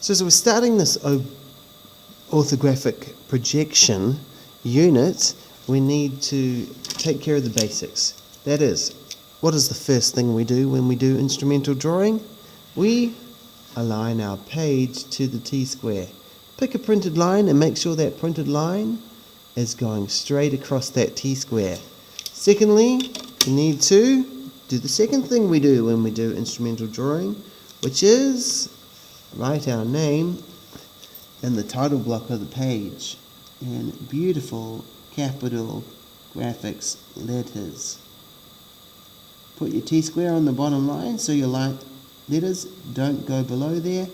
So as we're starting this orthographic projection unit, we need to take care of the basics. That is, what is the first thing we do when we do instrumental drawing? We align our page to the T-square. Pick a printed line and make sure that printed line is going straight across that T-square. Secondly, you need to do the second thing we do when we do instrumental drawing, which is write our name in the title block of the page in beautiful capital graphics letters. Put your T-square on the bottom line so your letters don't go below there.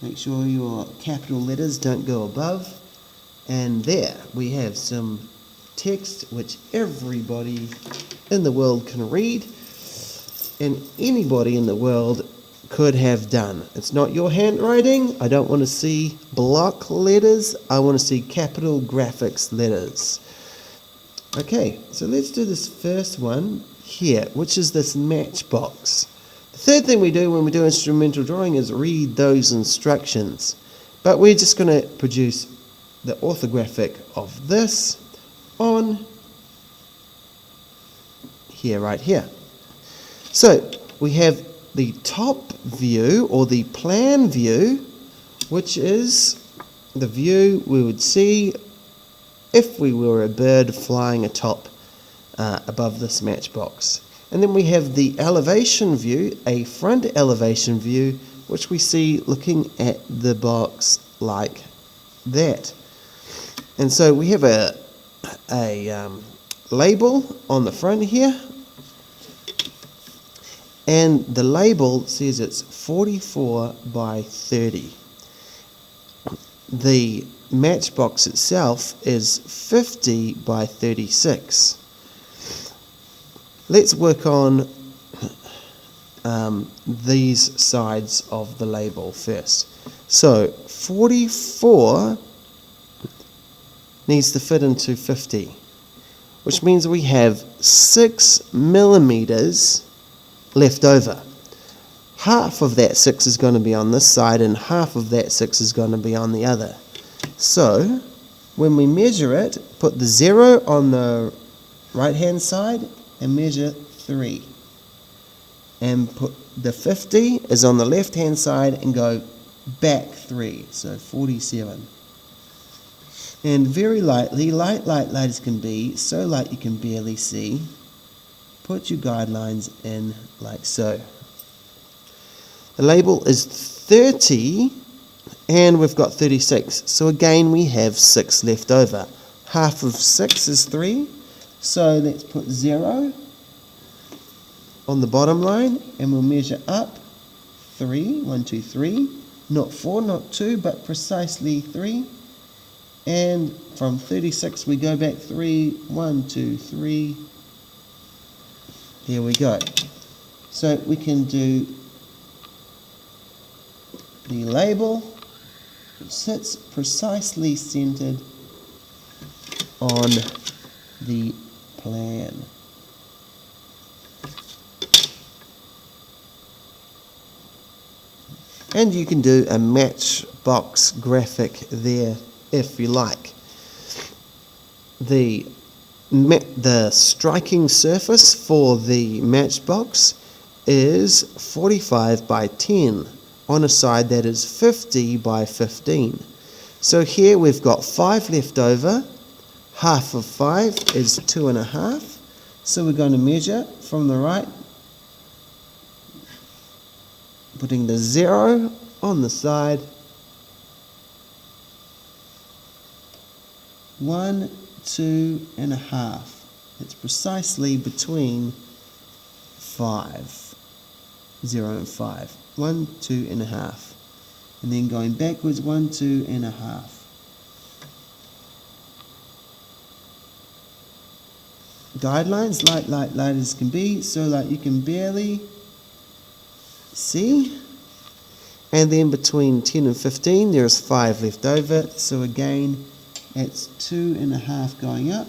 Make sure your capital letters don't go above. And there we have some text which everybody in the world can read, and anybody in the world could have done. It's not your handwriting. I don't want to see block letters. I want to see capital graphics letters. Okay, so let's do this first one here, which is this Matchbox. The third thing we do when we do instrumental drawing is read those instructions. But we're just going to produce the orthographic of this on here, right here. So we have the top view, or the plan view, which is the view we would see if we were a bird flying atop above this matchbox. And then we have the elevation view, a front elevation view, which we see looking at the box like that. And so we have a label on the front here, and the label says it's 44 by 30. The matchbox itself is 50 by 36. Let's work on these sides of the label first. So 44 needs to fit into 50, which means we have 6 millimeters left over. Half of that 6 is going to be on this side, and half of that 6 is going to be on the other. So when we measure it, put the 0 on the right hand side and measure 3, and put the 50 is on the left hand side and go back 3, so 47. And very lightly, light as can be, so light you can barely see, put your guidelines in like so. The label is 30, and we've got 36. So again, we have 6 left over. Half of 6 is 3, so let's put 0 on the bottom line, and we'll measure up 3, 1, 2, 3, not 4, not 2, but precisely 3. And from 36 we go back 3, 1, 2, 3. There we go. So we can do the label, which sits precisely centered on the plan. And you can do a matchbox graphic there if you like. The striking surface for the matchbox is 45 by 10 on a side that is 50 by 15. So here we've got 5 left over. Half of 5 is 2.5. So we're going to measure from the right, putting the 0 on the side. 1, 2.5. It's precisely between 5, 0 and 5. 1, 2.5. And then going backwards, 1, 2.5. Guidelines, light as can be, so light you can barely see. And then between 10 and 15, there's 5 left over. So again, it's 2.5 going up,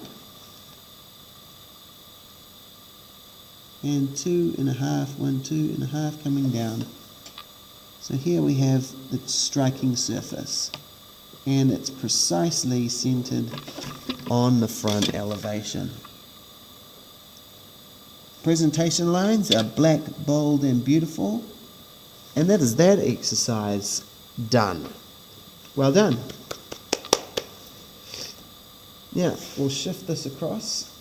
and 2.5, 1, 2.5 coming down. So here we have the striking surface, and it's precisely centered on the front elevation. Presentation lines are black, bold, and beautiful. And that is that exercise done. Well done. Now, we'll shift this across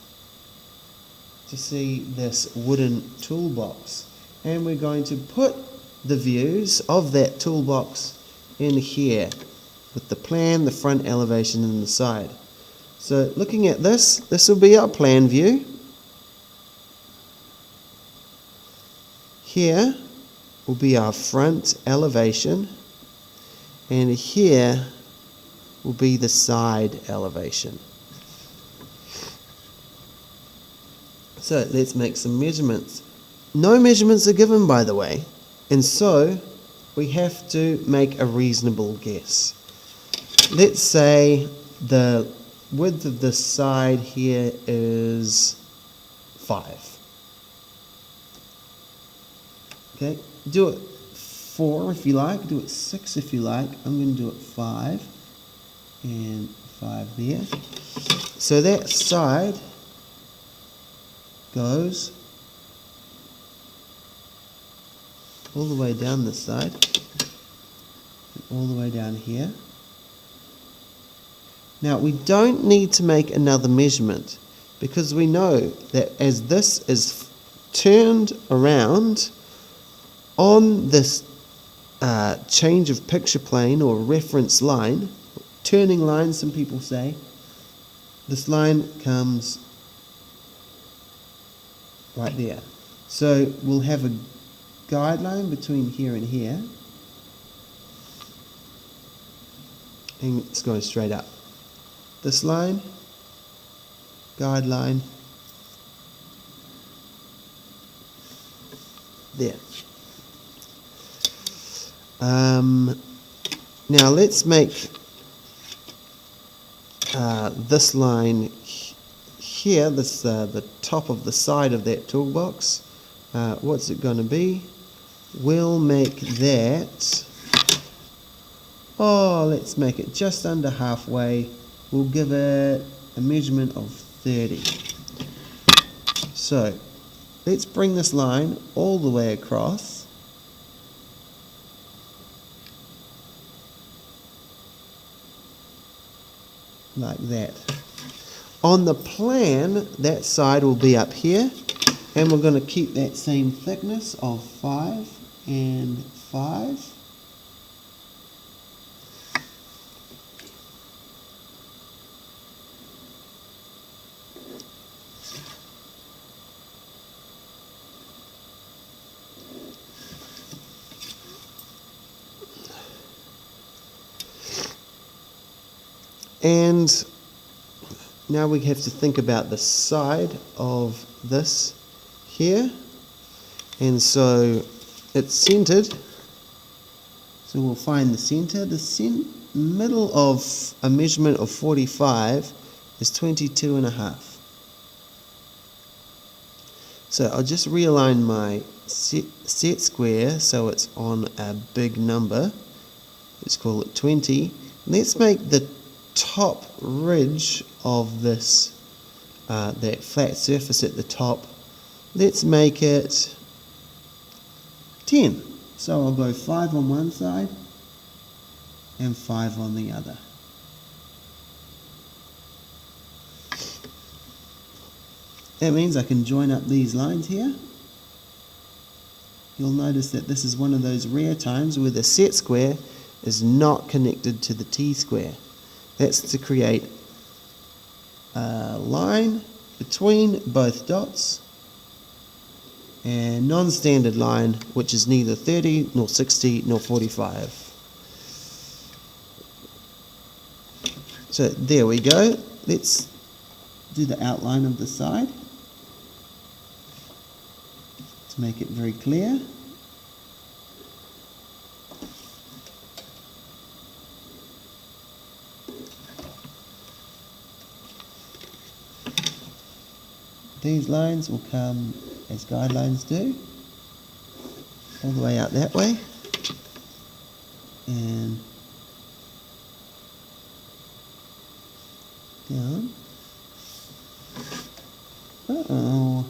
to see this wooden toolbox. And we're going to put the views of that toolbox in here with the plan, the front elevation, and the side. So looking at this will be our plan view. Here will be our front elevation, and here will be the side elevation. So let's make some measurements. No measurements are given, by the way, and so we have to make a reasonable guess. Let's say the width of this side here is 5. Okay, do it 4 if you like, do it 6 if you like. I'm going to do it 5 and 5 there. So that side goes all the way down this side, and all the way down here. Now we don't need to make another measurement because we know that as this is turned around on this change of picture plane or reference line, turning line some people say, this line comes right there. So we'll have a guideline between here and here, and it's going straight up. This line, guideline, there. Now let's make this line here, this the top of the side of that toolbox. What's it going to be? We'll make that, let's make it just under halfway. We'll give it a measurement of 30. So let's bring this line all the way across. Like that. On the plan, that side will be up here, and we're going to keep that same thickness of 5 and 5. And now we have to think about the side of this here, and so it's centered, so we'll find the center. The middle of a measurement of 45 is 22.5. So I'll just realign my set square so it's on a big number. Let's call it 20. Let's make the top ridge of this, that flat surface at the top, let's make it 10. So I'll go 5 on one side and 5 on the other. That means I can join up these lines here. You'll notice that this is one of those rare times where the set square is not connected to the T-square. That's to create a line between both dots, and non-standard line which is neither 30 nor 60 nor 45. So there we go. Let's do the outline of the side to make it very clear. These lines will come as guidelines do, all the way out that way. and down. Uh-oh.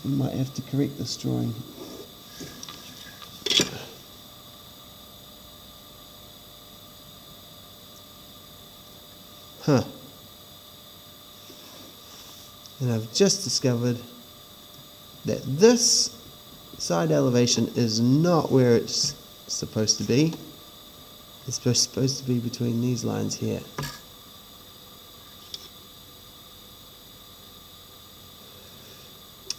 We might have to correct this drawing. Huh. And I've just discovered that this side elevation is not where it's supposed to be. It's supposed to be between these lines here.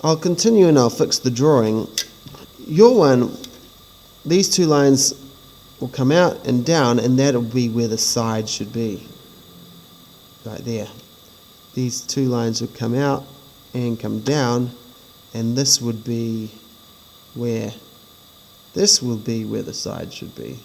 I'll continue and I'll fix the drawing. Your one, these two lines will come out and down, and that'll be where the side should be. Right there. These two lines would come out and come down, and this would be where the side should be.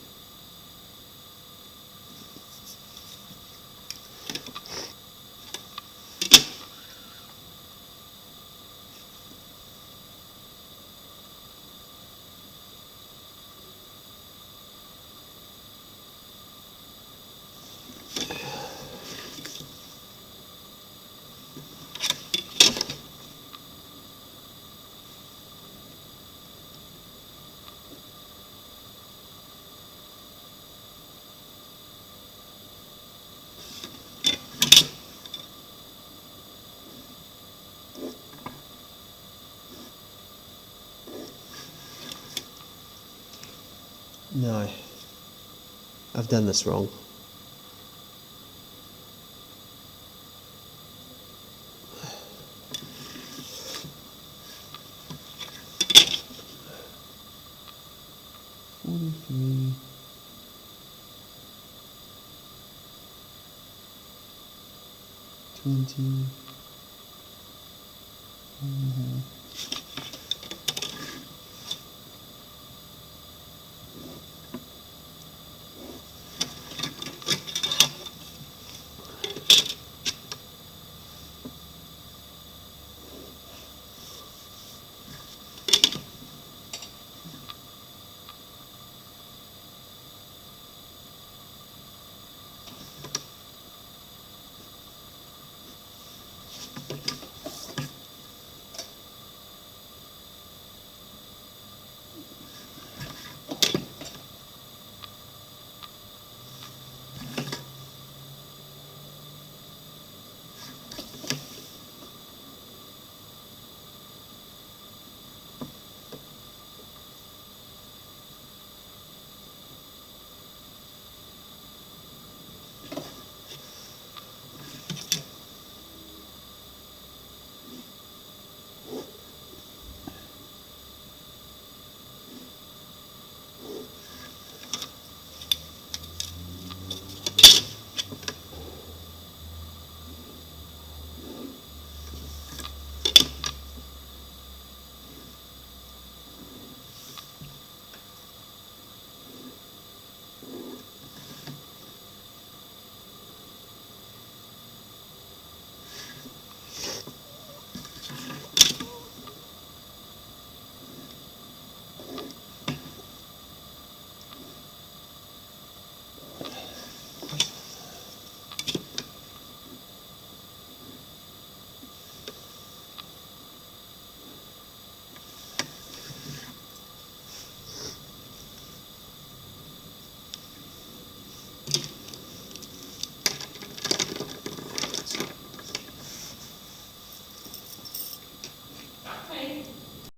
No, I've done this wrong. $43. 20.